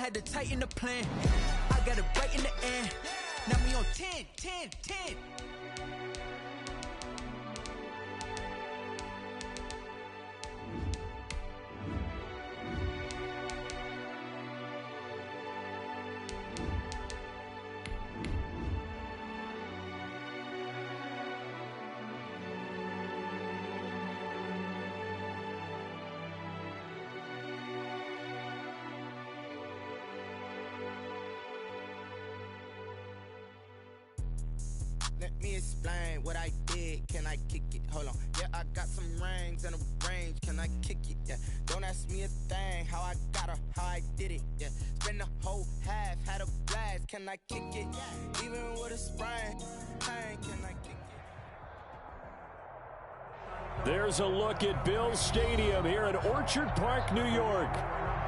had to tighten the plan. I got it right in the end. Now me on 10, 10, 10. Let me explain what I did. Can I kick it? Hold on. Yeah, I got some rings and a range. Can I kick it? Yeah. Don't ask me a thing. How I got her, how I did it. Yeah. Spend the whole half, had a blast. Can I kick it? Even with a sprain. Pain, can I kick it? There's a look at Bills Stadium here in Orchard Park, New York.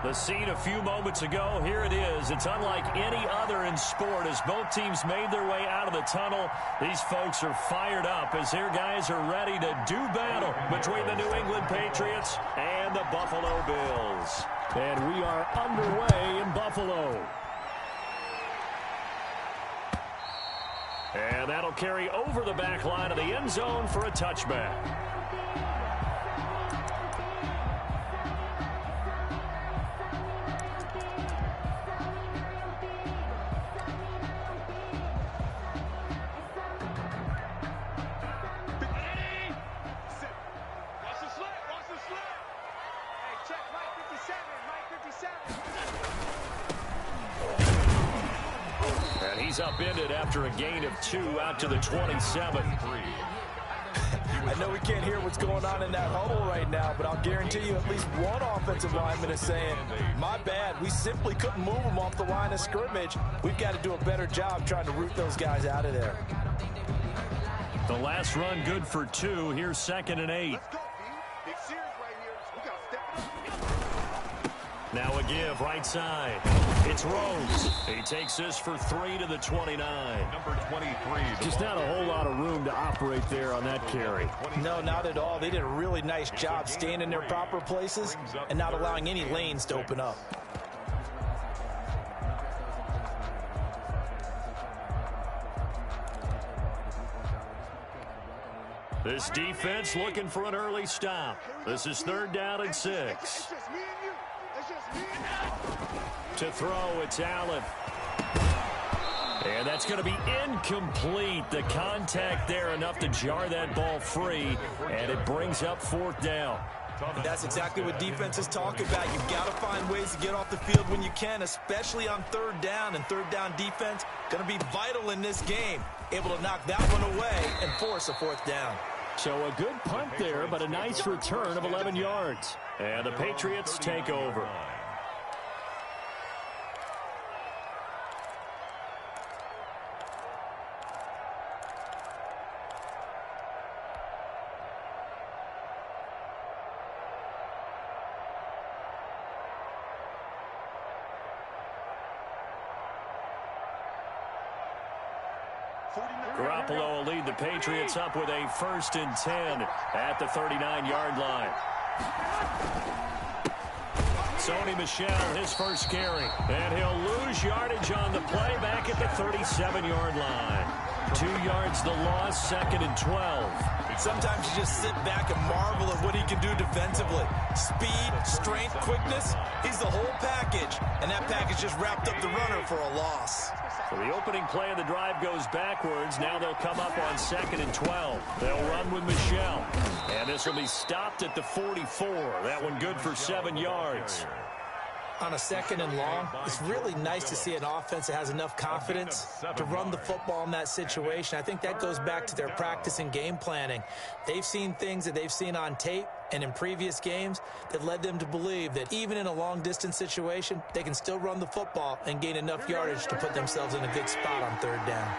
The scene a few moments ago, here it is. It's unlike any other in sport as both teams made their way out of the tunnel. These folks are fired up as their guys are ready to do battle between the New England Patriots and the Buffalo Bills. And we are underway in Buffalo. And that'll carry over the back line of the end zone for a touchback. He's upended after a gain of 2 out to the 27. I know we can't hear what's going on in that huddle right now, but I'll guarantee you at least one offensive lineman is saying, my bad, we simply couldn't move them off the line of scrimmage. We've got to do a better job trying to root those guys out of there. The last run good for 2. Here's 2nd and 8. Now a give right side. It's Rose. He takes this for 3 to the 29. Number 23. Just not a whole lot of room to operate there on that carry. No, not at all. They did a really nice job staying in their proper places and not allowing any lanes to open up. This defense looking for an early stop. This is 3rd down and 6. To throw, it's Allen. And that's going to be incomplete. The contact there enough to jar that ball free, and it brings up 4th down. That's exactly what defenses talk about. You've got to find ways to get off the field when you can, especially on 3rd down. And 3rd down defense going to be vital in this game. Able to knock that one away and force a 4th down. So a good punt there, but a nice return of 11 yards. And the Patriots take over. Garoppolo will lead the Patriots up with a 1st and 10 at the 39-yard line. Sony Michel, his first carry. And he'll lose yardage on the play back at the 37-yard line. 2 yards the loss, 2nd and 12. Sometimes you just sit back and marvel at what he can do defensively. Speed, strength, quickness, he's the whole package. And that package just wrapped up the runner for a loss. So the opening play of the drive goes backwards. Now they'll come up on 2nd and 12. They'll run with Michel. And this will be stopped at the 44. That one good for 7 yards. On a 2nd and long, it's really nice to see an offense that has enough confidence to run the football in that situation. I think that goes back to their practice and game planning. They've seen things that they've seen on tape and in previous games that led them to believe that even in a long-distance situation, they can still run the football and gain enough yardage to put themselves in a good spot on 3rd down.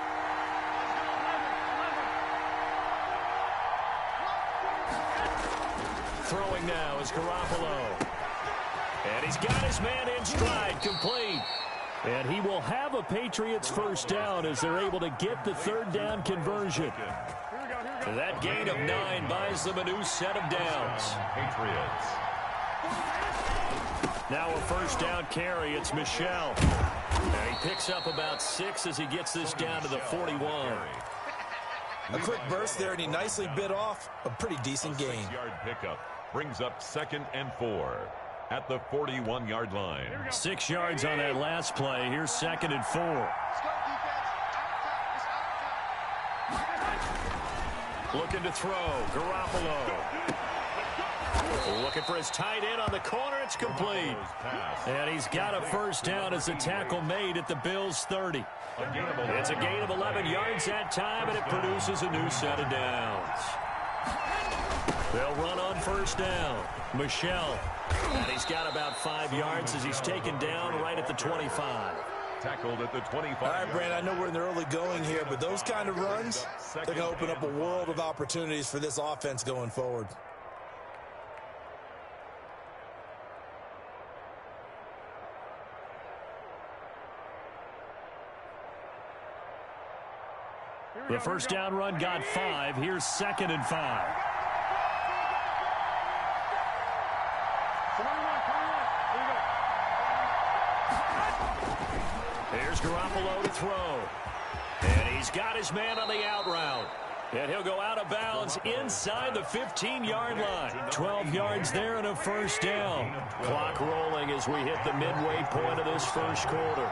Throwing now is Garoppolo. And he's got his man in stride, complete. And he will have a Patriots 1st down as they're able to get the 3rd down conversion. That gain of 9 buys them a new set of downs. Patriots. Now a first down carry. It's Michel. And he picks up about 6 as he gets this down to the 41. A quick burst there, and he nicely bit off a pretty decent gain. 6-yard pickup brings up 2nd and 4 at the 41-yard line. 6 yards on that last play. Here's 2nd and 4. Looking to throw. Garoppolo. Looking for his tight end on the corner. It's complete. And he's got a first down as the tackle made at the Bills' 30. It's a gain of 11 yards that time, and it produces a new set of downs. They'll run on first down. Michel. And he's got about 5 yards as he's taken down right at the 25. Tackled at the 25. All right, Brand, I know we're in the early going here, but those kind of runs, they're going to open up a world of opportunities for this offense going forward. The first down run got 5. Here's 2nd and 5. Here's Garoppolo to throw. And he's got his man on the out route. And he'll go out of bounds inside the 15-yard line. 12 yards there and a first down. Clock rolling as we hit the midway point of this first quarter.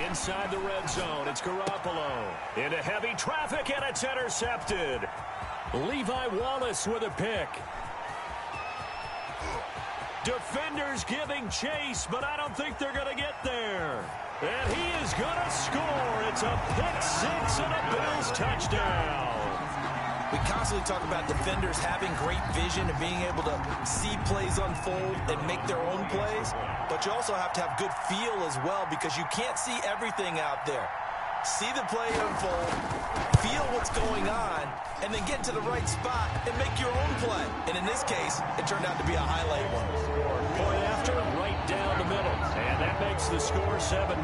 Inside the red zone, it's Garoppolo. Into heavy traffic, and it's intercepted. Levi Wallace with a pick. Defenders giving chase, but I don't think they're going to get there. And he is going to score. It's a pick 6 and a Bills touchdown. We constantly talk about defenders having great vision and being able to see plays unfold and make their own plays. But you also have to have good feel as well, because you can't see everything out there. See the play unfold, feel what's going on, and then get to the right spot and make your own play. And in this case, it turned out to be a highlight one. Point after, right down the middle. And that makes the score 7-0.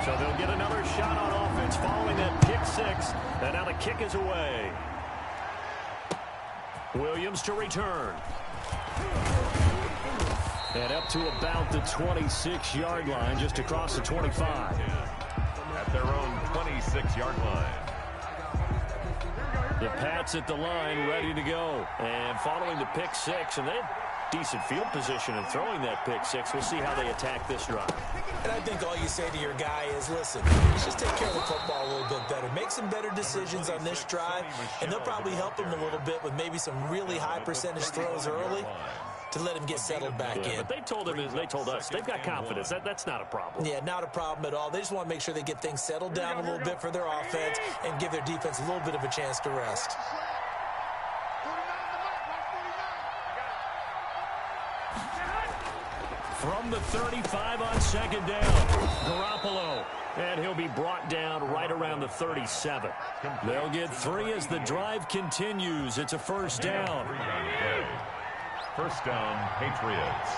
So they'll get another shot on offense following that pick 6. And now the kick is away. Williams to return. And up to about the 26-yard line, just across the 25. At their own 26-yard line. The Pats at the line, ready to go. And following the pick 6, and they have decent field position in throwing that pick 6. We'll see how they attack this drive. And I think all you say to your guy is, listen, let's just take care of the football a little bit better. Make some better decisions on this drive, and they'll probably help him a little bit with maybe some really high percentage throws early to let him get settled back in. But they told us, they've got confidence. That's not a problem. Yeah, not a problem at all. They just want to make sure they get things settled down a little bit for their offense and give their defense a little bit of a chance to rest. From the 35 on second down, Garoppolo. And he'll be brought down right around the 37. They'll get 3 as the drive continues. It's a first down. First down, Patriots.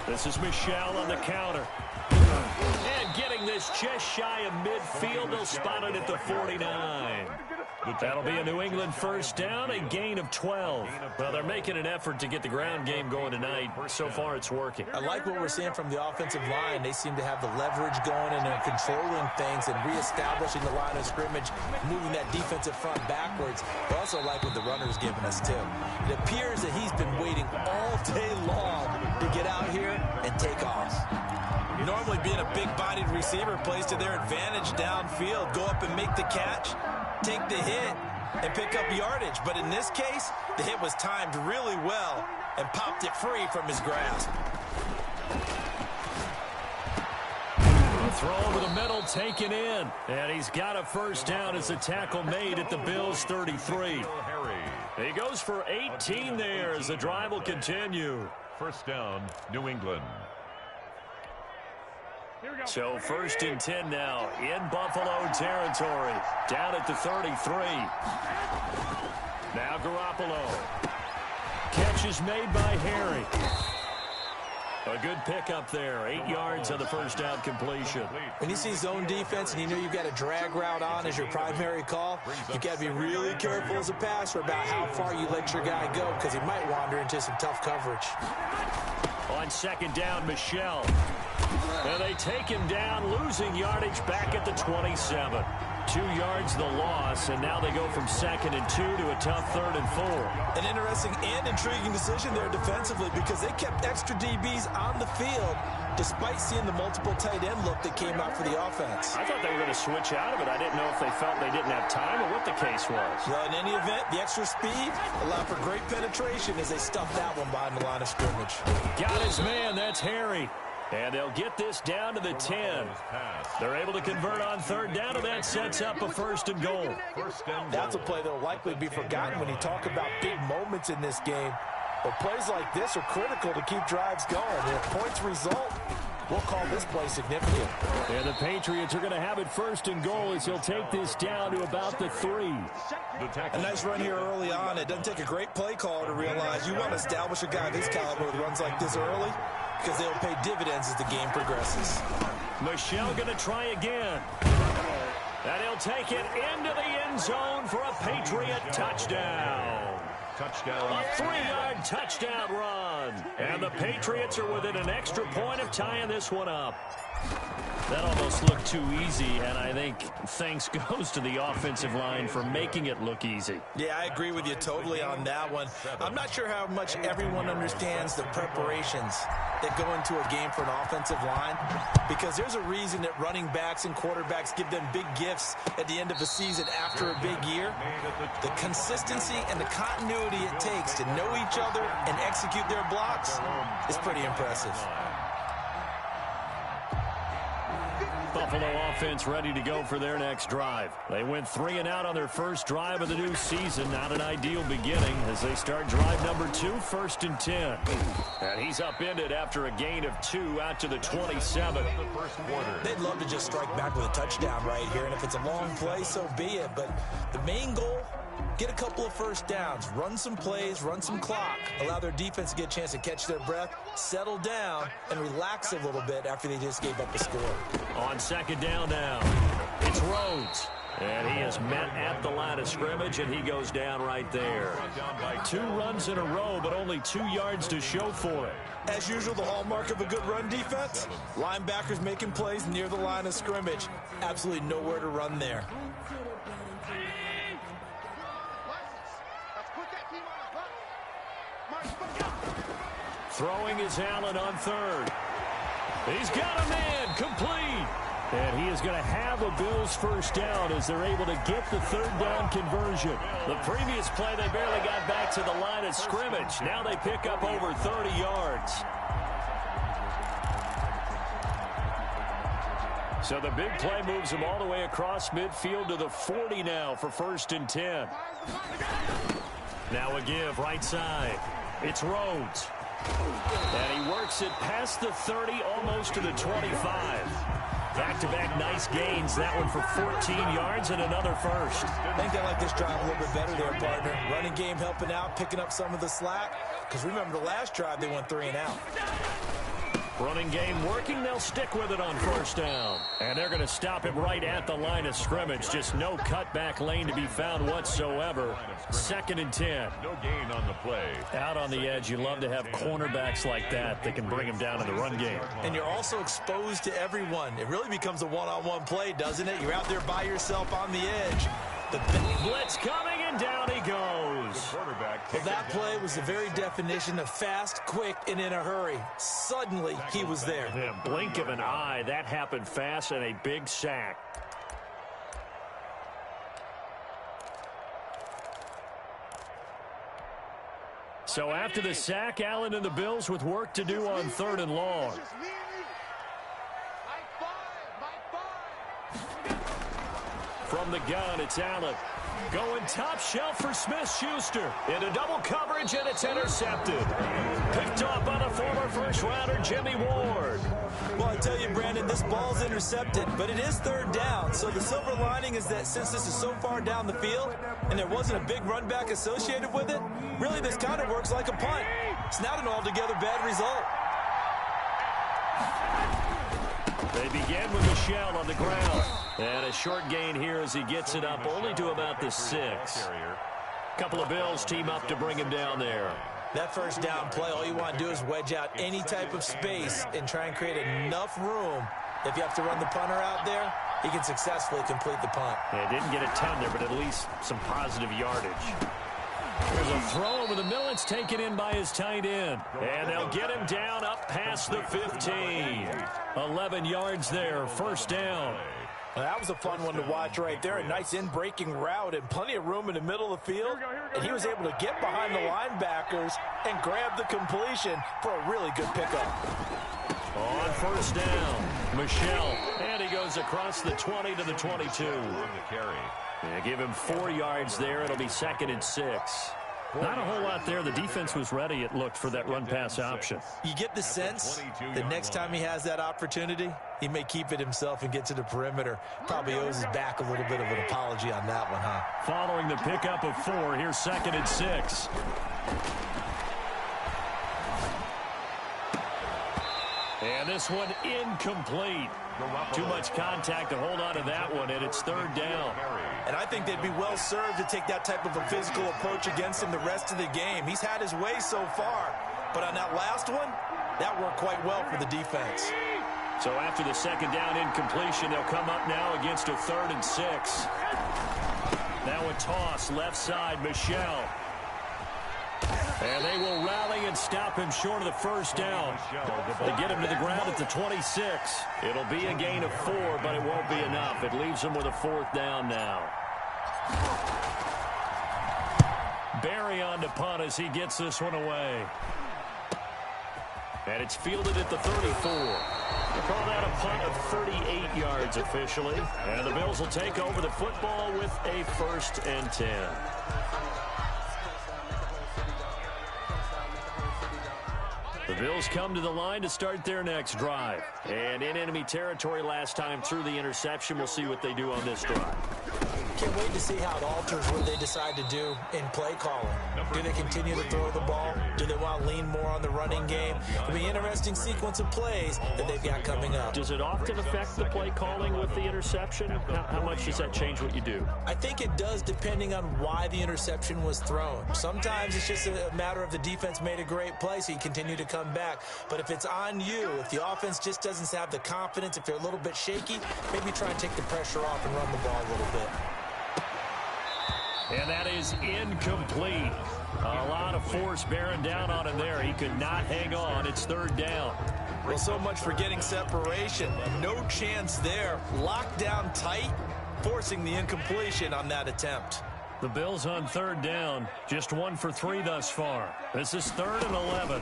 This is Michel on the counter. And getting this just shy of midfield, they'll spot it at the 49. That'll be a New England first down, a gain of 12. Well, they're making an effort to get the ground game going tonight. So far, it's working. I like what we're seeing from the offensive line. They seem to have the leverage going, and they're controlling things and reestablishing the line of scrimmage, moving that defensive front backwards. But also like what the runner's giving us, too. It appears that he's been waiting all day long to get out here and take off. Normally, being a big-bodied receiver plays to their advantage downfield. Go up and make the catch, take the hit, and pick up yardage. But in this case, the hit was timed really well and popped it free from his grasp. A throw over the middle taken in. And he's got a first down as the tackle made at the Bills' 33. He goes for 18 there as the drive will continue. First down, New England. So 1st and 10 now in Buffalo territory. Down at the 33. Now Garoppolo. Catch is made by Harry. A good pickup there. 8 yards on the first down completion. When you see zone defense and you know you've got a drag route on as your primary call, you've got to be really careful as a passer about how far you let your guy go because he might wander into some tough coverage. On second down, Michel. And they take him down, losing yardage back at the 27. 2 yards the loss, and now they go from 2nd and 2 to a tough 3rd and 4. An interesting and intriguing decision there defensively because they kept extra DBs on the field despite seeing the multiple tight end look that came out for the offense. I thought they were going to switch out of it. I didn't know if they felt they didn't have time or what the case was. Well, in any event, the extra speed allowed for great penetration as they stuffed that one behind the line of scrimmage. Got his man. That's Harry. And they'll get this down to the 10. They're able to convert on 3rd down, and that sets up a 1st and goal. That's a play that will likely be forgotten when you talk about big moments in this game. But plays like this are critical to keep drives going. And if points result, we'll call this play significant. And the Patriots are going to have it 1st and goal as he'll take this down to about the 3. A nice run here early on. It doesn't take a great play caller to realize you want to establish a guy of his caliber with runs like this early because they'll pay dividends as the game progresses. Michel going to try again. And he'll take it into the end zone for a Patriot touchdown. Touchdown. A 3-yard touchdown run. And the Patriots are within an extra point of tying this one up. That almost looked too easy, and I think thanks goes to the offensive line for making it look easy. Yeah, I agree with you totally on that one. I'm not sure how much everyone understands the preparations that go into a game for an offensive line because there's a reason that running backs and quarterbacks give them big gifts at the end of a season after a big year. The consistency and the continuity it takes to know each other and execute their blocks is pretty impressive. Buffalo offense ready to go for their next drive. They went 3 and out on their first drive of the new season. Not an ideal beginning as they start drive number 2, 1st and 10. And he's upended after a gain of 2 out to the 27. They'd love to just strike back with a touchdown right here, and if it's a long play, so be it. But the main goal, get a couple of first downs, run some plays, run some clock, allow their defense to get a chance to catch their breath, settle down, and relax a little bit after they just gave up a score. On second down now, it's Rhodes. And he is met at the line of scrimmage, and he goes down right there. 2 runs in a row, but only 2 yards to show for it. As usual, the hallmark of a good run defense, linebackers making plays near the line of scrimmage. Absolutely nowhere to run there. Throwing is Allen on 3rd. He's got a man, complete. And he is going to have a Bills first down as they're able to get the 3rd down conversion. The previous play, they barely got back to the line of scrimmage. Now they pick up over 30 yards. So the big play moves them all the way across midfield to the 40 now for 1st and 10. Now a give right side. It's Rhodes. And he works it past the 30, almost to the 25. Back-to-back nice gains. That one for 14 yards and another first. I think they like this drive a little bit better there, partner. Running game helping out, picking up some of the slack. Because remember, the last drive, they went 3 and out. Running game working. They'll stick with it on 1st down. And they're going to stop him right at the line of scrimmage. Just no cutback lane to be found whatsoever. 2nd and 10. No gain on the play. Out on the edge, you love to have cornerbacks like that that can bring him down in the run game. And you're also exposed to everyone. It really becomes a one-on-one play, doesn't it? You're out there by yourself on the edge. The blitz coming, and down he goes. Well, that play was the very definition of fast, quick, and in a hurry. Suddenly, he was there. Yeah, blink of an eye. That happened fast, and a big sack. So after the sack, Allen and the Bills with work to do on 3rd and long. From the gun, it's Allen. Going top shelf for Smith-Schuster. Into double coverage, and it's intercepted. Picked off by the former first-rounder, Jimmy Ward. Well, I tell you, Brandon, this ball's intercepted, but it is 3rd down. So the silver lining is that since this is so far down the field and there wasn't a big run back associated with it, really this kind of works like a punt. It's not an altogether bad result. They begin with Michel on the ground. And a short gain here as he gets it up only to about the 6. Couple of Bills team up to bring him down there. That first down play, all you want to do is wedge out any type of space and try and create enough room. If you have to run the punter out there, he can successfully complete the punt. Yeah, didn't get a ton there, but at least some positive yardage. There's a throw over the middle. It's taken in by his tight end. And they'll get him down up past the 15. 11 yards there, first down. Well, that was a fun one to watch right there. A nice in-breaking route and plenty of room in the middle of the field. And he was able to get behind the linebackers and grab the completion for a really good pickup. On first down, Michel. And he goes across the 20 to the 22. Yeah, give him 4 yards there. It'll be 2nd and 6. Not a whole lot there. The defense was ready, it looked, for that run-pass option. You get the sense that next time he has that opportunity, he may keep it himself and get to the perimeter. Probably owes his back a little bit of an apology on that one, huh? Following the pickup of 4, here's 2nd and 6. And this one incomplete. Too much contact to hold on to that one, and it's 3rd down. And I think they'd be well served to take that type of a physical approach against him the rest of the game. He's had his way so far, but on that last one, that worked quite well for the defense. So after the 2nd down incompletion, they'll come up now against a 3rd and 6. Now a toss, left side, Michel. And they will rally and stop him short of the first down. They get him to the ground at the 26. It'll be a gain of 4, but it won't be enough. It leaves him with a 4th down now. Barry on to punt as he gets this one away. And it's fielded at the 34. They call that a punt of 38 yards officially. And the Bills will take over the football with a 1st and 10. The Bills come to the line to start their next drive. And in enemy territory last time through the interception. We'll see what they do on this drive. Can't wait to see how it alters what they decide to do in play calling. Do they continue to throw the ball? Do they want to lean more on the running game? It'll be an interesting sequence of plays that they've got coming up. Does it often affect the play calling with the interception? How much does that change what you do? I think it does, depending on why the interception was thrown. Sometimes it's just a matter of the defense made a great play, so you continue to come back. But if it's on you, if the offense just doesn't have the confidence, if they're a little bit shaky, maybe try and take the pressure off and run the ball a little bit. And that is incomplete. A lot of force bearing down on him there. He could not hang on. It's 3rd down. Well, so much for getting separation. No chance there. Locked down tight, forcing the incompletion on that attempt. The Bills on 3rd down. Just 1 for 3 thus far. This is 3rd and 11.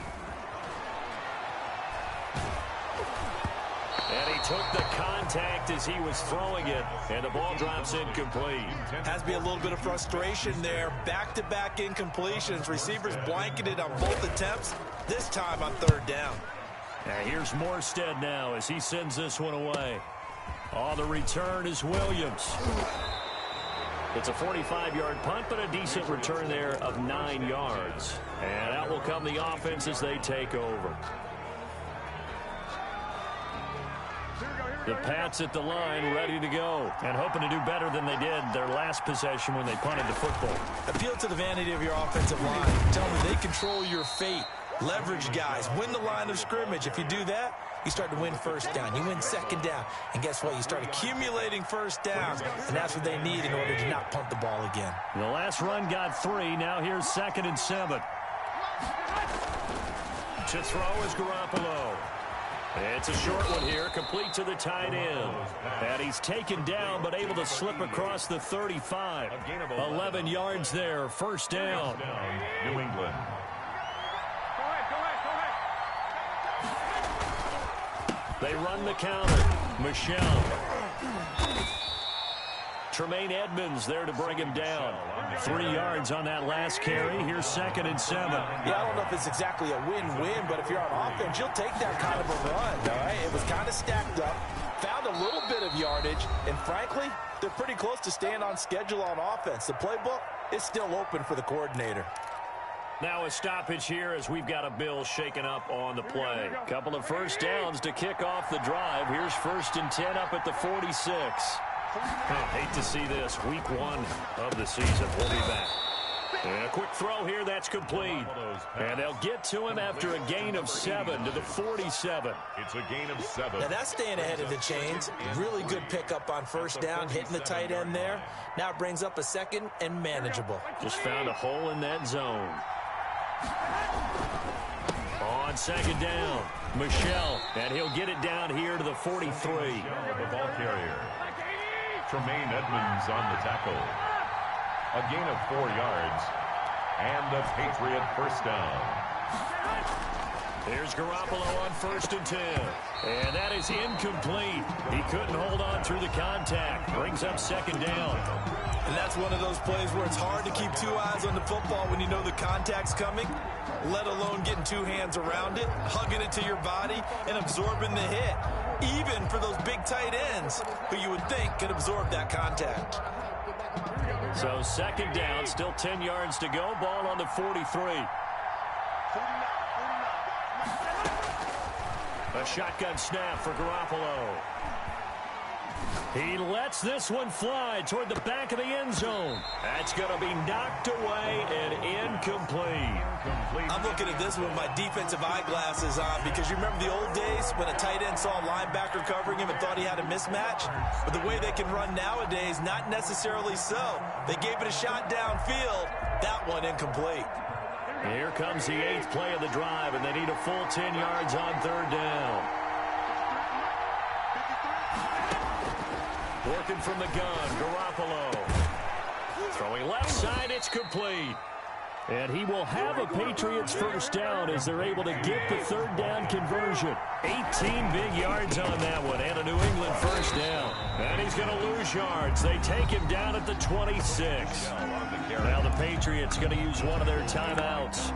And he took the contact as he was throwing it, and the ball drops incomplete. Has to be a little bit of frustration there. Back-to-back incompletions. Receivers blanketed on both attempts, this time on 3rd down. Now here's Morstead now as he sends this one away. On the return is Williams. It's a 45-yard punt, but a decent return there of 9 yards. And out will come the offense as they take over. The Pats at the line, ready to go, and hoping to do better than they did their last possession when they punted the football. Appeal to the vanity of your offensive line. Tell them they control your fate. Leverage guys. Win the line of scrimmage. If you do that, you start to win 1st down. You win 2nd down. And guess what? You start accumulating 1st downs, and that's what they need in order to not punt the ball again. The last run got 3. Now here's 2nd and 7. To throw is Garoppolo. It's a short one here, complete to the tight end. And he's taken down, but able to slip across the 35. 11 yards there, 1st down. New England. They run the counter. Michel. Tremaine Edmonds there to bring him down. 3 yards on that last carry. Here's 2nd and 7. Yeah, I don't know if it's exactly a win-win, but if you're on offense, you'll take that kind of a run, all right? It was kind of stacked up, found a little bit of yardage, and frankly, they're pretty close to staying on schedule on offense. The playbook is still open for the coordinator. Now a stoppage here as we've got a Bill shaken up on the play. Couple of first downs to kick off the drive. Here's 1st and 10 up at the 46. Hate to see this. Week 1 of the season. We'll be back. And a quick throw here, that's complete. And they'll get to him after a gain of 7 to the 47. It's a gain of 7. Now that's staying ahead of the chains. Really good pickup on first down, hitting the tight end there. Now it brings up a 2nd and manageable. Just found a hole in that zone. On 2nd down, Michelle, and he'll get it down here to the 43. The ball carrier. Tremaine Edmonds on the tackle. A gain of 4 yards. And a Patriot first down. Here's Garoppolo on 1st and 10. And that is incomplete. He couldn't hold on through the contact. Brings up 2nd down. And that's one of those plays where it's hard to keep 2 eyes on the football when you know the contact's coming, let alone getting 2 hands around it, hugging it to your body, and absorbing the hit, even for those big tight ends who you would think could absorb that contact. So 2nd down, still 10 yards to go. Ball on the 43. A shotgun snap for Garoppolo. He lets this one fly toward the back of the end zone. That's going to be knocked away and incomplete. I'm looking at this with my defensive eyeglasses on because you remember the old days when a tight end saw a linebacker covering him and thought he had a mismatch? But the way they can run nowadays, not necessarily so. They gave it a shot downfield. That one incomplete. Here comes the 8th play of the drive, and they need a full 10 yards on 3rd down. Working from the gun, Garoppolo. Throwing left side, it's complete. And he will have a Patriots first down as they're able to get the 3rd down conversion. 18 big yards on that one, and a New England first down. And he's going to lose yards. They take him down at the 26. Now the Patriots going to use one of their timeouts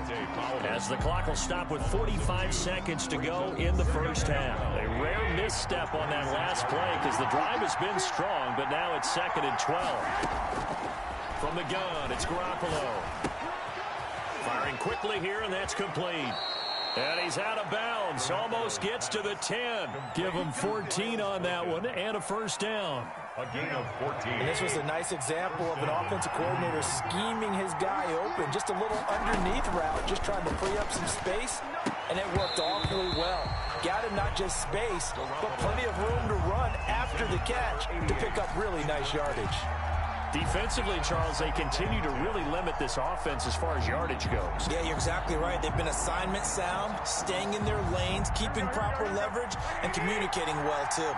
as the clock will stop with 45 seconds to go in the first half. A rare misstep on that last play because the drive has been strong, but now it's 2nd and 12. From the gun, it's Garoppolo. Firing quickly here, and that's complete. And he's out of bounds. Almost gets to the 10. Give him 14 on that one and a first down. A gain of 14. And this was a nice example of an offensive coordinator scheming his guy open. Just a little underneath route, just trying to free up some space, and it worked awfully well. Got him not just space, but plenty of room to run after the catch to pick up really nice yardage. Defensively, Charles, they continue to really limit this offense as far as yardage goes. Yeah, you're exactly right. They've been assignment sound, staying in their lanes, keeping proper leverage, and communicating well, too.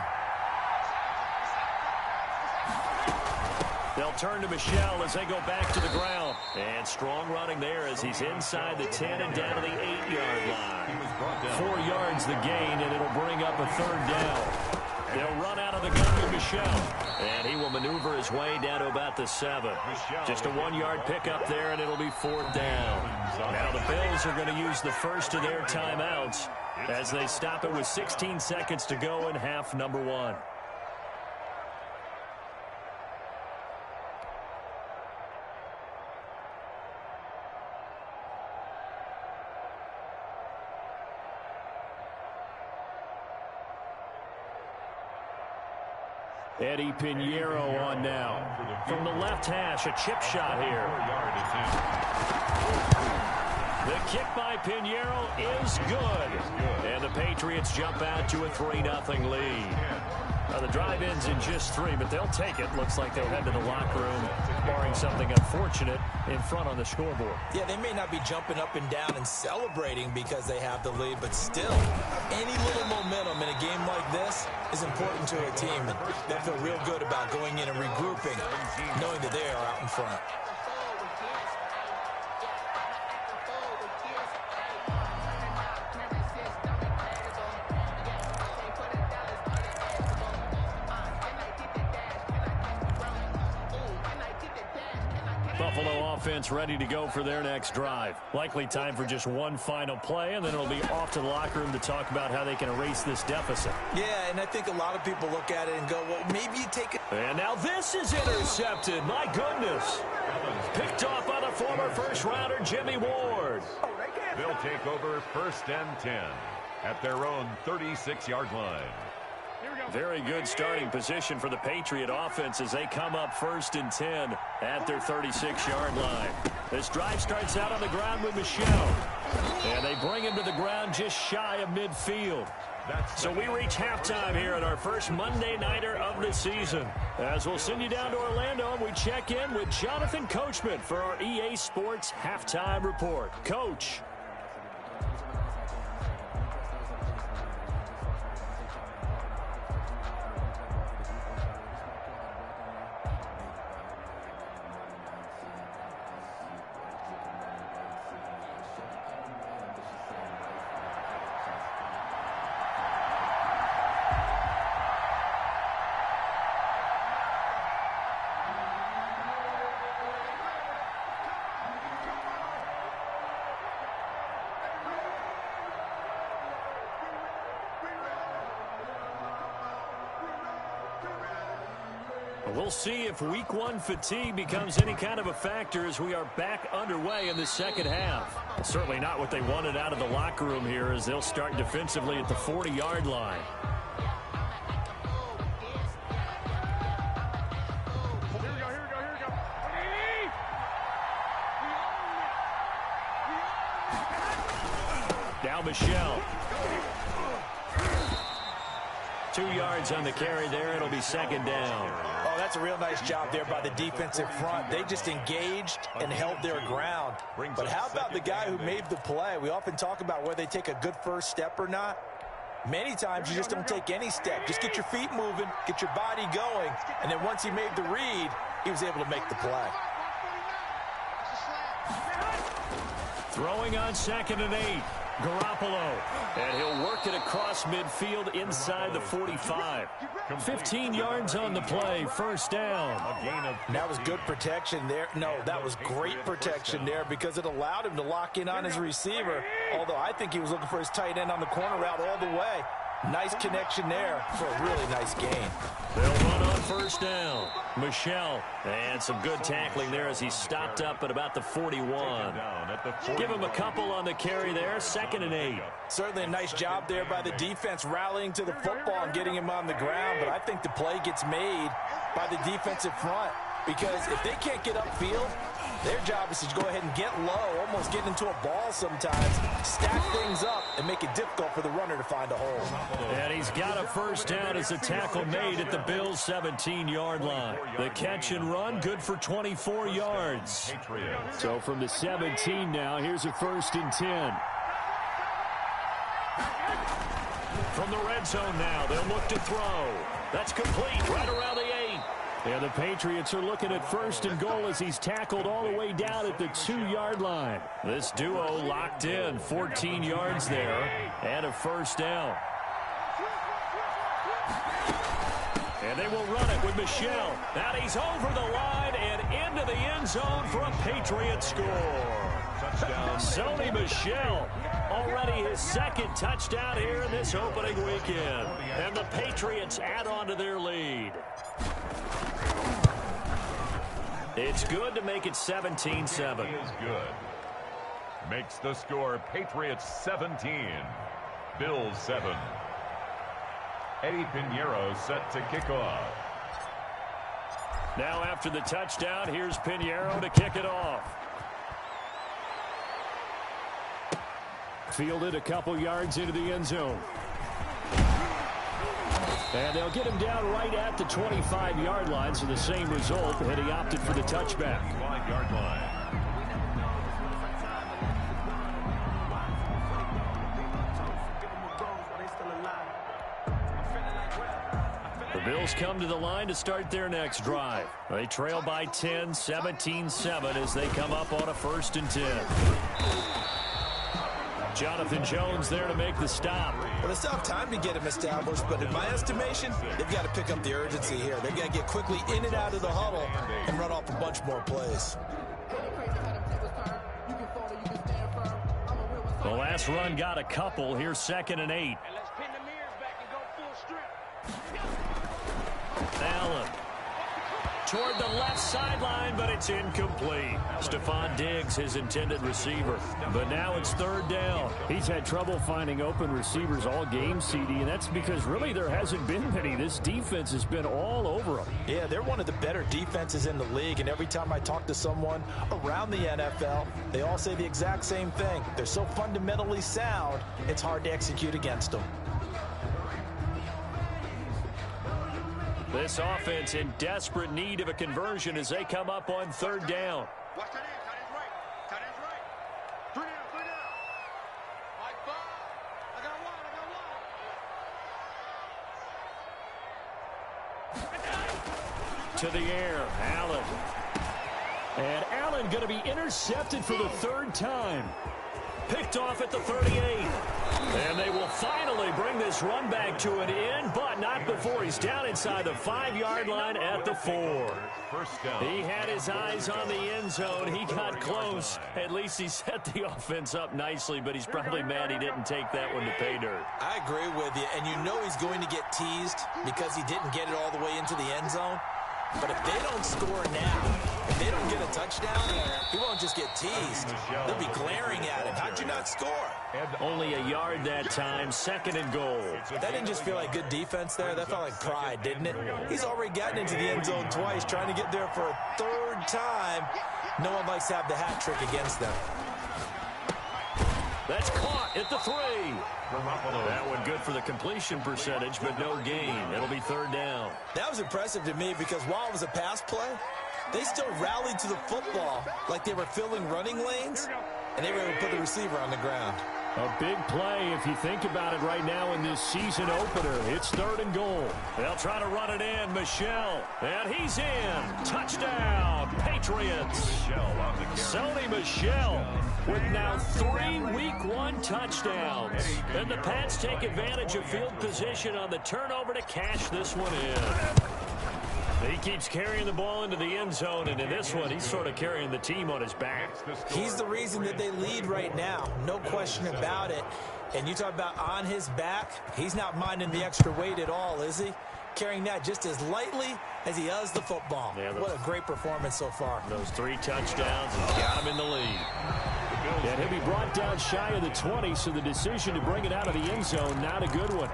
They'll turn to Michelle as they go back to the ground. And strong running there as he's inside the 10 and down to the 8-yard line. 4 yards the gain, and it'll bring up a 3rd down. They'll run out of the gun to Michelle. And he will maneuver his way down to about the 7. Just a 1-yard pickup there, and it'll be 4th down. Now the Bills are going to use the first of their timeouts as they stop it with 16 seconds to go in half number 1. Eddie Pinheiro on now. From the left hash, a chip shot here. The kick by Pinheiro is good. And the Patriots jump out to a 3-0 lead. Now the drive ends in just 3, but they'll take it. Looks like they'll head to the locker room, barring something unfortunate in front on the scoreboard. Yeah, they may not be jumping up and down and celebrating because they have the lead, but still, any little momentum in a game like this is important to a team, and they feel real good about going in and regrouping, knowing that they are out in front. Buffalo offense ready to go for their next drive. Likely time for just one final play, and then it'll be off to the locker room to talk about how they can erase this deficit. Yeah, and I think a lot of people look at it and go, well, maybe you take it. And now this is intercepted. My goodness. Picked off by the former first-rounder Jimmy Ward. They'll take over 1st and 10 at their own 36-yard line. Very good starting position for the Patriot offense as they come up 1st and 10 at their 36-yard line. This drive starts out on the ground with Michel. And they bring him to the ground just shy of midfield. So we reach halftime here at our first Monday Nighter of the season. As we'll send you down to Orlando, and we check in with Jonathan Coachman for our EA Sports Halftime Report. Coach. We'll see if week one fatigue becomes any kind of a factor as we are back underway in the second half. Certainly not what they wanted out of the locker room here as they'll start defensively at the 40-yard line. Now Michel. 2 yards on the carry there. It'll be 2nd down. Oh, that's a real nice job there by the defensive front. They just engaged and held their ground. But how about the guy who made the play? We often talk about whether they take a good first step or not. Many times you just don't take any step. Just get your feet moving, get your body going, and then once he made the read, he was able to make the play. Throwing on 2nd and 8. Garoppolo, and he'll work it across midfield inside the 45. 15 yards on the play, 1st down. And that was good protection there. No, that was great protection there because it allowed him to lock in on his receiver, although I think he was looking for his tight end on the corner route all the way. Nice connection there for a really nice gain. They'll run on 1st down. Michel, and some good tackling there as he stopped up at about the 41. Give him a couple on the carry there, 2nd and 8. Certainly a nice job there by the defense rallying to the football and getting him on the ground, but I think the play gets made by the defensive front because if they can't get upfield, their job is to go ahead and get low, almost get into a ball sometimes, stack things up, and make it difficult for the runner to find a hole. And he's got a 1st down as a tackle made at the Bills' 17-yard line. The catch and run, good for 24 yards. So from the 17 now, here's a 1st and 10. From the red zone now, they'll look to throw. That's complete right around the 8. And the Patriots are looking at 1st and goal as he's tackled all the way down at the 2-yard line. This duo locked in, 14 yards there, and a 1st down. And they will run it with Michel. Now he's over the line and into the end zone for a Patriot score. Touchdown. Sony Michel, already his 2nd touchdown here in this opening weekend. And the Patriots add on to their lead. It's good to make it 17-7. Is good. Makes the score Patriots 17, Bills 7. Eddie Pinheiro set to kick off. Now after the touchdown, here's Pinheiro to kick it off. Fielded a couple yards into the end zone. And they'll get him down right at the 25-yard line, so the same result, and he opted for the touchback. 5-yard line. The Bills come to the line to start their next drive. They trail by 10, 17-7 as they come up on a 1st and 10. Jonathan Jones there to make the stop. Well, they still have time to get him established, but in my estimation, they've got to pick up the urgency here. They've got to get quickly in and out of the huddle and run off a bunch more plays. The last run got a couple. Here's 2nd and 8. And let's pin the mirrors back and go full strip. Allen toward the left sideline, but it's incomplete. Stephon Diggs, his intended receiver. But now it's 3rd down. He's had trouble finding open receivers all game, CD, and that's because really there hasn't been many. This defense has been all over them. Yeah, they're one of the better defenses in the league, and every time I talk to someone around the NFL, they all say the exact same thing. They're so fundamentally sound, it's hard to execute against them. This offense in desperate need of a conversion as they come up on 3rd down. Watch that in. Tight end's right. Tight end's right. 3 down. 3 down. Like 5. I got one. To the air, Allen. And Allen going to be intercepted for the 3rd time. Picked off at the 38. And they will finally bring this run back to an end, but not before he's down inside the 5-yard line at the 4. He had his eyes on the end zone. He got close. At least he set the offense up nicely, but he's probably mad he didn't take that one to pay dirt. I agree with you, and you know he's going to get teased because he didn't get it all the way into the end zone. But if they don't score now, if they don't get a touchdown, he won't just get teased. They'll be glaring at him. How'd you not score? Only a yard that time, 2nd and goal. That didn't just feel like good defense there. That felt like pride, didn't it? He's already gotten into the end zone twice, trying to get there for a 3rd time. No one likes to have the hat trick against them. That's caught at the 3. That one good for the completion percentage, but no gain. It'll be 3rd down. That was impressive to me because while it was a pass play, they still rallied to the football like they were filling running lanes, and they were able to put the receiver on the ground. A big play if you think about it right now in this season opener. It's 3rd and goal. They'll try to run it in. Michel. And he's in. Touchdown, Patriots. Sony Michel with now 3 Week 1 touchdowns. And the Pats take advantage of field position on the turnover to cash this one in. He keeps carrying the ball into the end zone, and in this one, he's sort of carrying the team on his back. He's the reason that they lead right now. No question about it. And you talk about on his back, he's not minding the extra weight at all, is he? Carrying that just as lightly as he does the football. Yeah, what a great performance so far. Those 3 touchdowns got him in the lead. And he'll be brought down shy of the 20, so the decision to bring it out of the end zone, not a good one.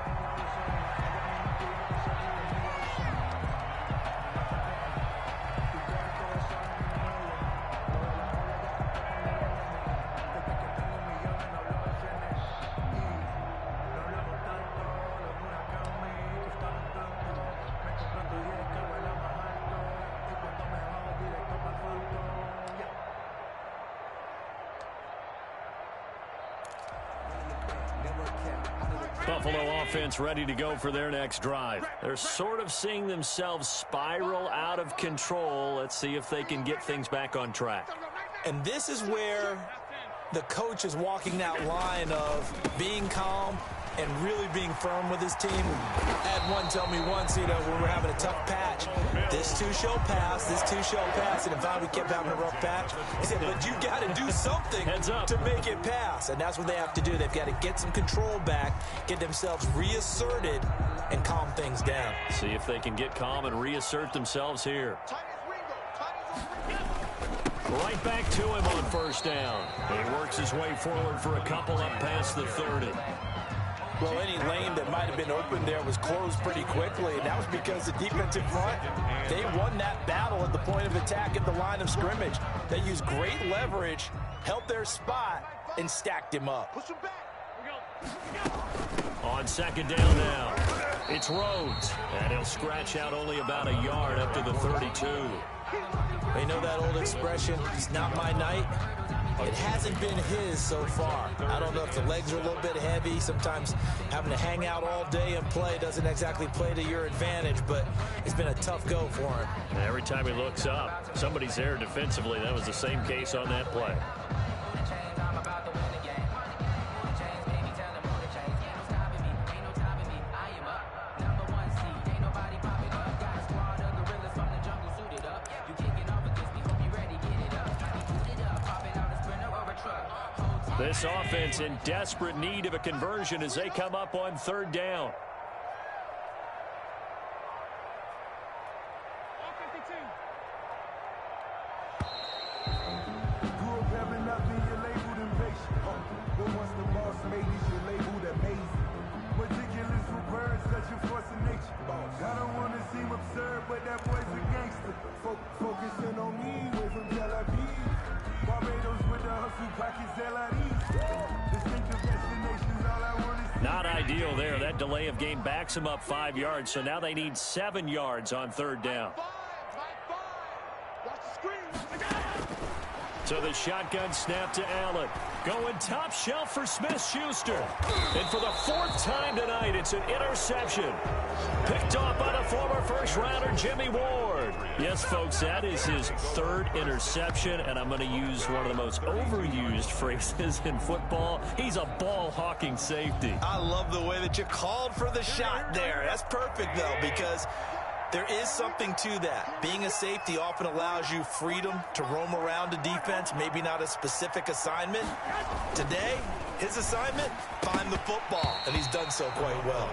Buffalo offense ready to go for their next drive. They're sort of seeing themselves spiral out of control. Let's see if they can get things back on track. And this is where the coach is walking that line of being calm and really being firm with his team. I had one tell me once, when we're having a tough patch, this too shall pass, this too shall pass. And if we kept having a rough patch, he said, but you got to do something to make it pass. And that's what they have to do. They've got to get some control back, get themselves reasserted, and calm things down. See if they can get calm and reassert themselves here. Right back to him on 1st down. He works his way forward for a couple up past the 30. Well, any lane that might have been open there was closed pretty quickly, and that was because the defensive front, they won that battle at the point of attack at the line of scrimmage. They used great leverage, held their spot, and stacked him up. On 2nd down now, it's Rhodes, and he'll scratch out only about a yard up to the 32. They know that old expression, it's not my night. It hasn't been his so far. I don't know if the legs are a little bit heavy. Sometimes having to hang out all day and play doesn't exactly play to your advantage, but it's been a tough go for him. Every time he looks up, somebody's there defensively. That was the same case on that play. This offense in desperate need of a conversion as they come up on third down. I don't want to seem absurd, but that boy's a gangster. Focusing on me, away from Tel Aviv. Barbados with the hustle, pockets LID. Distinctive destinations, all I want is... Not ideal there. That delay of game backs them up 5 yards, so now they need 7 yards on third down. So the shotgun snap to Allen. Going top shelf for Smith-Schuster. And for the 4th time tonight, it's an interception. Picked off by the former first-rounder Jimmy Ward. Yes, folks, that is his 3rd interception, and I'm going to use one of the most overused phrases in football. He's a ball-hawking safety. I love the way that you called for the shot there. That's perfect, though, because there is something to that. Being a safety often allows you freedom to roam around a defense, maybe not a specific assignment. Today, his assignment, find the football, and he's done so quite well.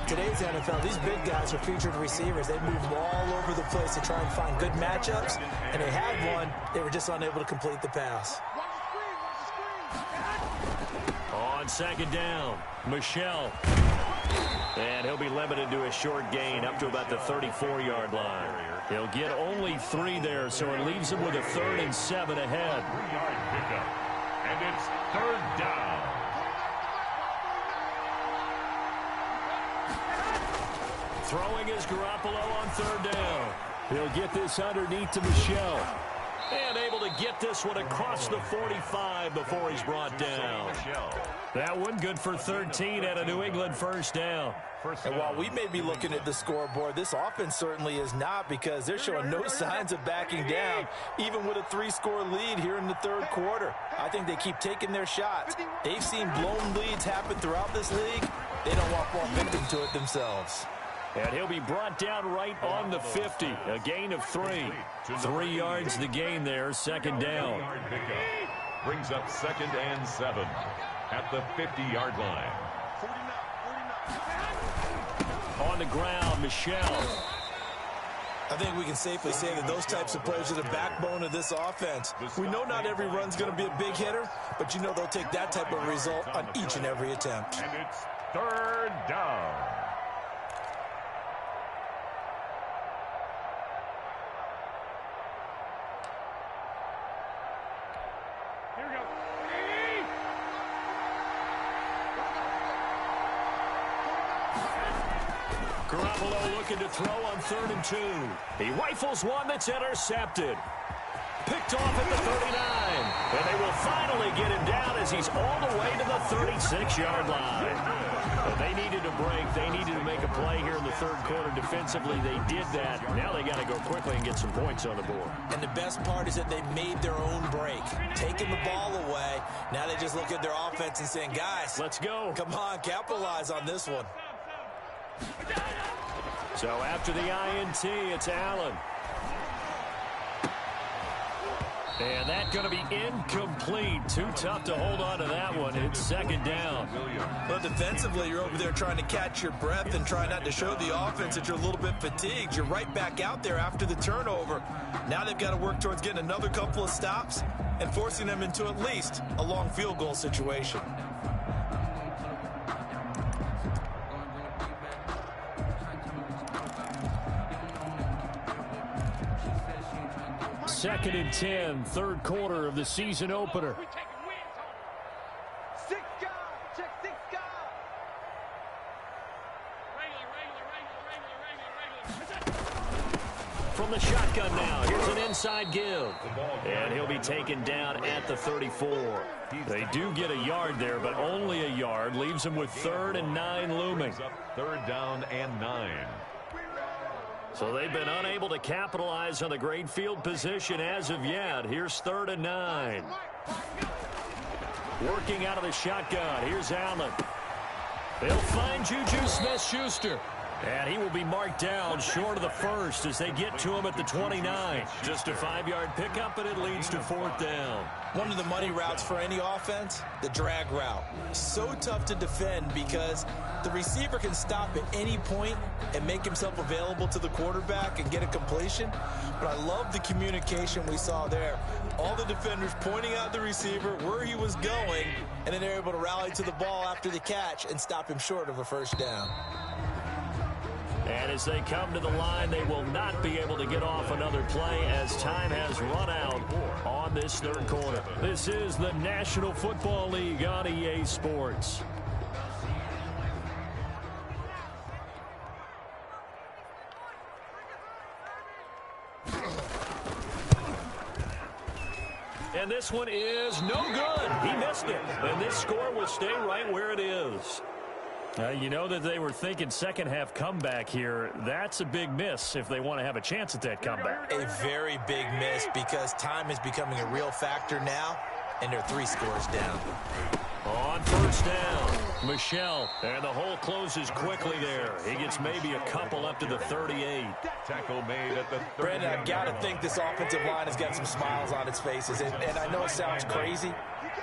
Today's NFL, these big guys are featured receivers. They move all over the place to try and find good matchups, and they had one. They were just unable to complete the pass. On second down, Michel. And he'll be limited to a short gain up to about the 34-yard line. He'll get only 3 there, so it leaves him with a 3rd and 7 ahead. 3-yard pickup. And it's third down. Throwing is Garoppolo on third down. He'll get this underneath to Michel. And able to get this one across the 45 before he's brought down. That one good for 13 at a New England first down. And while we may be looking at the scoreboard, this offense certainly is not, because they're showing no signs of backing down, even with a 3-score lead here in the 3rd quarter. I think they keep taking their shots. They've seen blown leads happen throughout this league. They don't want to fall victim to it themselves. And he'll be brought down right on the 50. A gain of 3. 3 yards the gain there, second down. Brings up 2nd and 7 at the 50-yard line. On the ground, Michel. I think we can safely say that those types of players are the backbone of this offense. We know not every run's going to be a big hitter, but you know they'll take that type of result on each and every attempt. And it's third down. Garoppolo looking to throw on 3rd and 2. He rifles one that's intercepted. Picked off at the 39. And they will finally get him down as he's all the way to the 36-yard line. But they needed a break. They needed to make a play here in the 3rd quarter defensively. They did that. Now they got to go quickly and get some points on the board. And the best part is that they made their own break. Taking the ball away. Now they just look at their offense and saying, guys, let's go. Come on, capitalize on this one. So after the INT, it's Allen. And that's going to be incomplete. Too tough to hold on to that one. It's second down. Well, defensively, you're over there trying to catch your breath and try not to show the offense that you're a little bit fatigued. You're right back out there after the turnover. Now they've got to work towards getting another couple of stops and forcing them into at least a long field goal situation. Second and 10, 3rd quarter of the season opener. From the shotgun now, here's an inside give. And he'll be taken down at the 34. They do get a yard there, but only a yard. Leaves him with 3rd and 9 looming. 3rd down and 9. So they've been unable to capitalize on the great field position as of yet. Here's 3rd and 9. Working out of the shotgun. Here's Allen. They'll find Juju Smith-Schuster. And he will be marked down short of the first as they get to him at the 29. Just a 5-yard pickup, and it leads to 4th down. One of the money routes for any offense, the drag route. So tough to defend because the receiver can stop at any point and make himself available to the quarterback and get a completion. But I love the communication we saw there. All the defenders pointing out the receiver, where he was going, and then they're able to rally to the ball after the catch and stop him short of a first down. And as they come to the line, they will not be able to get off another play as time has run out on this third quarter. This is the National Football League on EA Sports. And this one is no good. He missed it. And this score will stay right where it is. You know that they were thinking second-half comeback here. That's a big miss if they want to have a chance at that comeback. A very big miss because time is becoming a real factor now, and they're 3 scores down. On first down, Michelle, and the hole closes quickly there. He gets maybe a couple up to the 38. Tackle made at the 30. Brandon, I've got to think this offensive line has got some smiles on its faces, and I know it sounds crazy,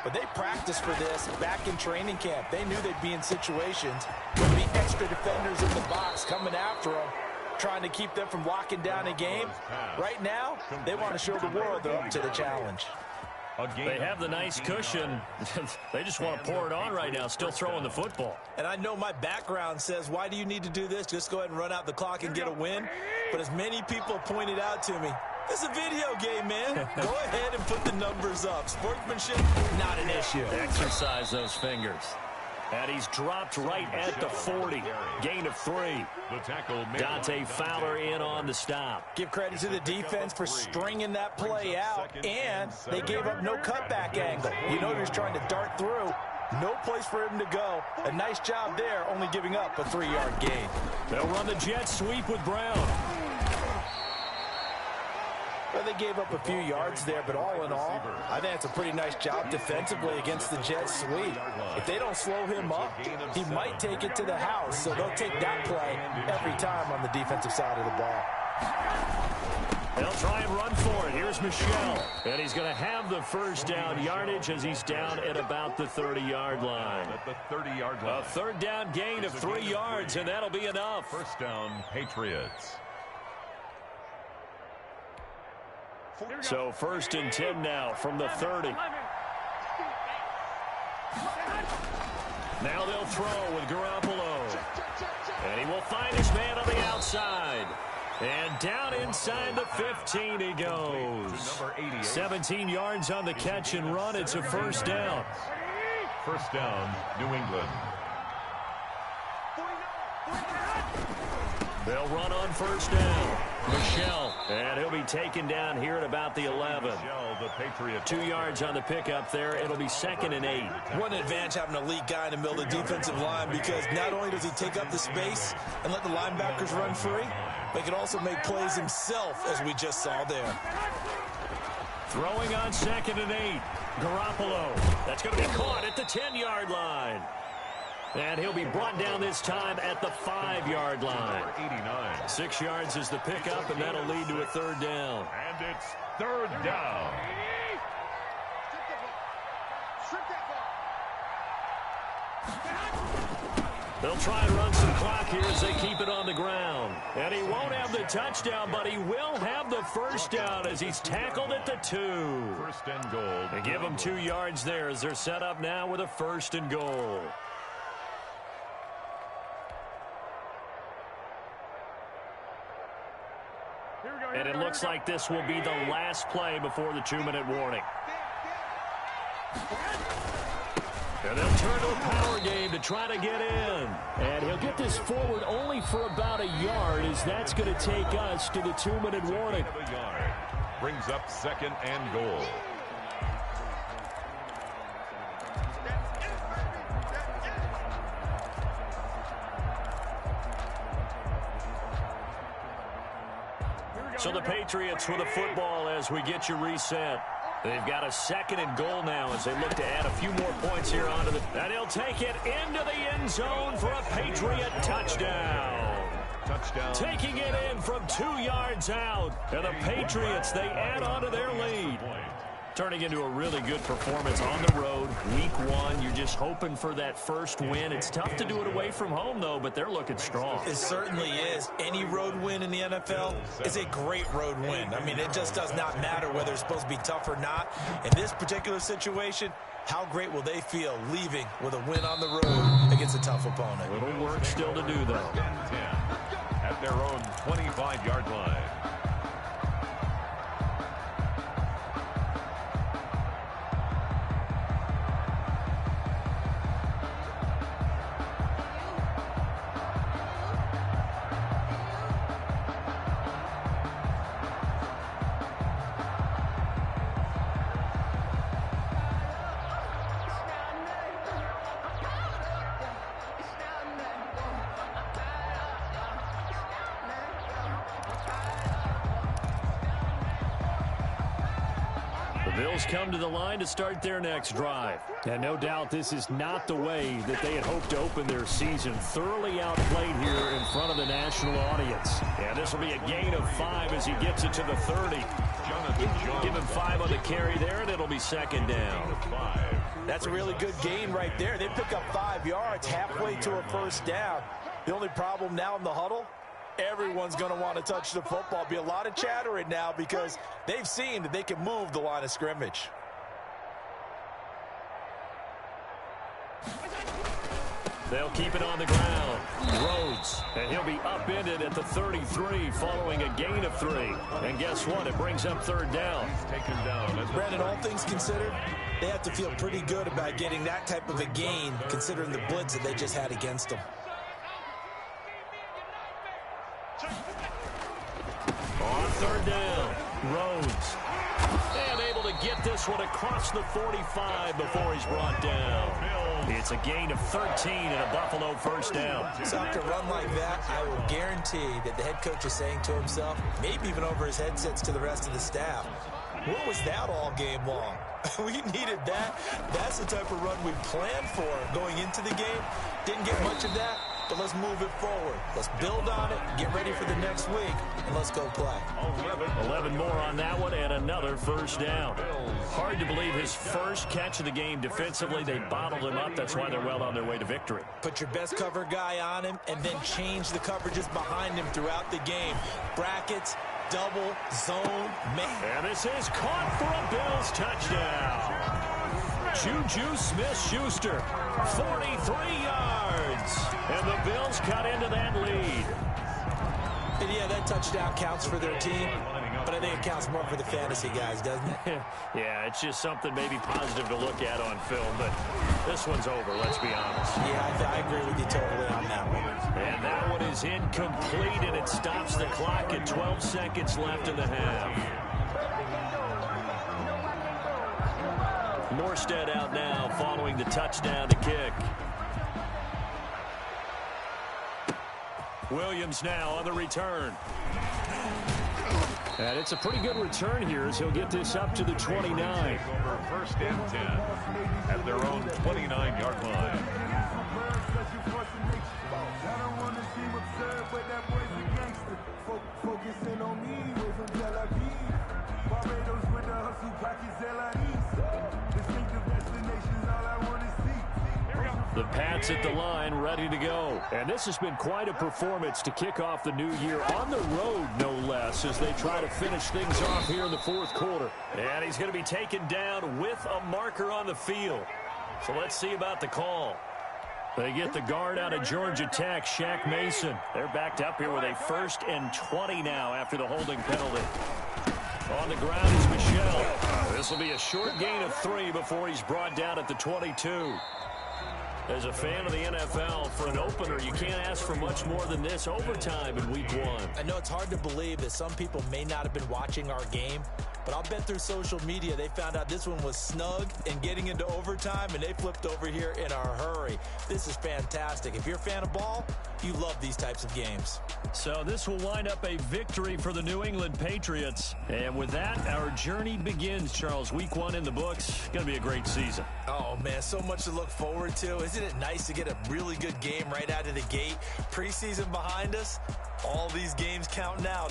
but they practiced for this back in training camp. They knew they'd be in situations with the extra defenders in the box coming after them, trying to keep them from locking down a game. Right now, they want to show the world they're up to the challenge. They have the nice cushion. They just want to pour it on right now, still throwing the football. And I know my background says, why do you need to do this? Just go ahead and run out the clock and get a win. But as many people pointed out to me, it's a video game, man. Go ahead and put the numbers up. Sportsmanship, not an issue. Exercise those fingers. And he's dropped right at the 40. Gain of 3. Dante Fowler in on the stop. Give credit to the defense for stringing that play out, and they gave up no cutback angle. You know he was trying to dart through. No place for him to go. A nice job there, only giving up a 3-yard gain. They'll run the jet sweep with Brown. Well, they gave up a few yards there, but all in all, I think it's a pretty nice job defensively against the jet sweep. If they don't slow him up, he might take it to the house, so they'll take that play every time on the defensive side of the ball. They'll try and run for it. Here's Michelle, and he's going to have the first down yardage as he's down at about the 30-yard line. At the 30-yard line. A third down gain of 3 yards, and that'll be enough. First down, Patriots. So 1st and 10 now from the 30. Now they'll throw with Garoppolo. And he will find his man on the outside. And down inside the 15 he goes. 17 yards on the catch and run. It's a first down. First down, New England. They'll run on first down. Michelle, and he'll be taken down here at about the 11. 2 yards on the pickup there. It'll be 2nd and 8. What an advantage having an elite guy in the middle of the defensive line, because not only does he take up the space and let the linebackers run free, but he can also make plays himself, as we just saw there. Throwing on 2nd and 8. Garoppolo. That's going to be caught at the 10-yard line. And he'll be brought down this time at the 5-yard line. 6 yards is the pickup, and that'll lead to a third down. And it's third down. They'll try and run some clock here as they keep it on the ground. And he won't have the touchdown, but he will have the first down as he's tackled at the 2. First and goal. They give him 2 yards there as they're set up now with a 1st and goal. And it looks like this will be the last play before the 2-minute warning. And they'll turn to a power game to try to get in. And he'll get this forward only for about a yard, as that's going to take us to the 2-minute warning. Brings up 2nd and goal. So the Patriots with the football as we get you reset. They've got a 2nd and goal now as they look to add a few more points here onto the... And he'll take it into the end zone for a Patriot touchdown. touchdown. Taking it in from 2 yards out. And the Patriots, they add on to their lead. Turning into a really good performance on the road. Week 1, you're just hoping for that first win. It's tough to do it away from home, though, but they're looking strong. It certainly is. Any road win in the NFL is a great road win. I mean, it just does not matter whether it's supposed to be tough or not. In this particular situation, how great will they feel leaving with a win on the road against a tough opponent? A little work still to do, though. 10 at their own 25-yard line. Bills come to the line to start their next drive. And no doubt this is not the way that they had hoped to open their season. Thoroughly outplayed here in front of the national audience. And this will be a gain of 5 as he gets it to the 30. Give him 5 on the carry there, and it'll be second down. That's a really good gain right there. They pick up 5 yards halfway to a first down. The only problem now in the huddle, everyone's going to want to touch the football. Be a lot of chattering now because they've seen that they can move the line of scrimmage. They'll keep it on the ground. Rhodes, and he'll be upended at the 33 following a gain of 3. And guess what? It brings up third down. Taken down. Brandon, all things considered, they have to feel pretty good about getting that type of a gain considering the blitz that they just had against them. On third down, Rhodes. And able to get this one across the 45 before he's brought down. It's a gain of 13 and a Buffalo first down. So after a run like that, I will guarantee that the head coach is saying to himself, maybe even over his headsets to the rest of the staff, what was that all game long? We needed that. That's the type of run we planned for going into the game. Didn't get much of that, but let's move it forward. Let's build on it, get ready for the next week, and let's go play. 11 more on that one and another first down. Hard to believe his first catch of the game defensively. They bottled him up. That's why they're well on their way to victory. Put your best cover guy on him and then change the coverages behind him throughout the game. Brackets, double, zone, man. And this is caught for a Bills touchdown. Juju Smith-Schuster, 43 yards. And the Bills cut into that lead. And yeah, that touchdown counts for their team, but I think it counts more for the fantasy guys, doesn't it? Yeah, it's just something maybe positive to look at on film, but this one's over, let's be honest. Yeah, I agree with you totally on that one. And that one is incomplete, and it stops the clock at 12 seconds left in the half. Morstead out now following the touchdown to kick. Williams now on the return. And it's a pretty good return here as he'll get this up to the 29. Over first and 10 at their own 29-yard line. Focusing on me, way from Tel Aviv. Barbados with the hustle, pockets LIDs. Distinctive destinations, all I want to see. The Pats at the line, ready to go. And this has been quite a performance to kick off the new year on the road, no less, as they try to finish things off here in the fourth quarter. And he's going to be taken down with a marker on the field. So let's see about the call. They get the guard out of Georgia Tech, Shaq Mason. They're backed up here with a 1st and 20 now after the holding penalty. On the ground is Michel. This will be a short gain of 3 before he's brought down at the 22. As a fan of the NFL, for an opener, you can't ask for much more than this overtime in week 1. I know it's hard to believe that some people may not have been watching our game, But I'll bet through social media they found out this one was snug and getting into overtime, and they flipped over here in a hurry. This is fantastic. If you're a fan of ball, you love these types of games. So this will wind up a victory for the New England Patriots. And with that, our journey begins, Charles. Week 1 in the books. Going to be a great season. Oh, man, so much to look forward to. Isn't it nice to get a really good game right out of the gate? Preseason behind us. All these games count now.